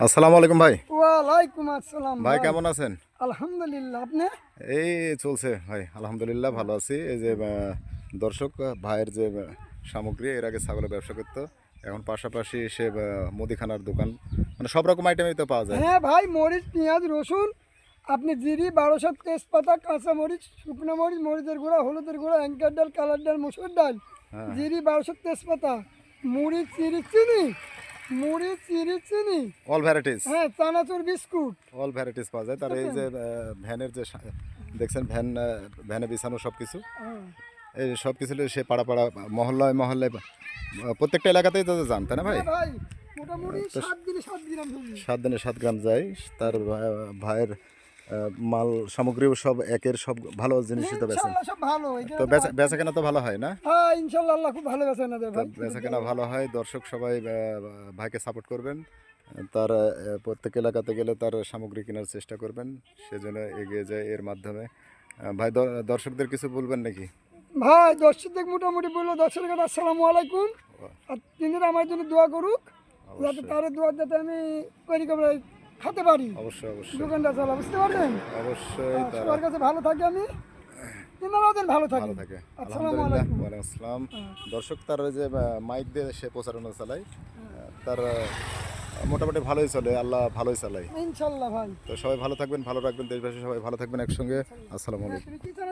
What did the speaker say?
আসসালামু আলাইকুম ভাই। ওয়ালাইকুম আসসালাম ভাই কেমন আছেন? আলহামদুলিল্লাহ। আপনি? এই চলছে ভাই, আলহামদুলিল্লাহ ভালো আছি। এই যে দর্শক ভাইয়ের যে সামগ্রী, এর আগে ছাগলের ব্যবসা করতো, এখন পাশাপাশি সে মুদিখানার দোকান, মানে সব রকম আইটেমই তো পাওয়া যায়। হ্যাঁ ভাই, মরিচ পেঁয়াজ রসুন, আপনি জিরি 1200 তেজপাতা কাঁচা মরিচ শুকনো মরিচ মরিচের গুঁড়া হলুদের গুঁড়া অ্যাঙ্কার ডাল কালার ডাল মসুর ডাল হ্যাঁ, জিরি 1200 তেজপাতা মুড়ি চিনি চিনি মুড়ি চিনি চিনি অল ভ্যারাইটিস, হ্যাঁ চানাচুর বিস্কুট। অল ভ্যারাইটিস পাওয়া যায়। তার এই যে ভ্যানের যে দেখছেন, ভ্যানে বিছানো সব কিছু, হ্যাঁ এই সব কিছু সে পাড়া পাড়া মহল্লায় মহল্লায় প্রত্যেকটা এলাকাতেই তো যান, তাই না ভাই? হ্যাঁ ভাই, মোটামুটি তো 7 দিনে 7 গ্রাম ধরি। 7 দিনে 7 গ্রাম যায়। তার ভাইয়ের মাল সামগ্রীও সব একের, সব ভালো জিনিসই তো বেচেন। ইনশাআল্লাহ সব ভালো তো বেচা কেনা তো ভালো হয় না? হ্যাঁ ইনশাআল্লাহ, আল্লাহ খুব ভালো বেচে না দেয় তো ভাই। বেচা কেনা ভালো হয়। দর্শক সবাই ভাইকে সাপোর্ট করবেন। তার প্রত্যেক এলাকাতে গেলে তার সামগ্রী কেনার চেষ্টা করবেন, সেজন্য এগিয়ে যায় এর মাধ্যমে। ভাই দর্শকদের কিছু বলবেন নাকি? ভাই দর্শকদের মোটামুটি বললো, দর্শকের আসসালামু আলাইকুম, আর তিনজন আমার জন্য দোয়া করুক, যাতে অবশ্যই তার দোয়া যাতে আমি তৈরি করে খেতে পারি, অবশ্যই অবশ্যই দোকানটা চালা, বুঝতে পারলেন? অবশ্যই তারা সবার কাছে ভালো থাকে আমি, তিনারাও যেন ভালো থাকে। ভালো থাকে। আসসালামু আলহামদুলিল্লাহ, আলাইকুম। ওয়ালাইকুম আসসালাম। হ্যাঁ। দর্শক তার ওই যে মাইক দিয়ে সে প্রচারণা চালায়, তার মোটামুটি ভালোই চলে, আল্লাহ ভালোই চালায়। ইনশাল্লাহ ভাই। তো সবাই ভালো থাকবেন, ভালো রাখবেন দেশবাসী, সবাই ভালো থাকবেন একসঙ্গে। আসসালামু হ্যাঁ, আলাইকুম। তুমি কি চাও?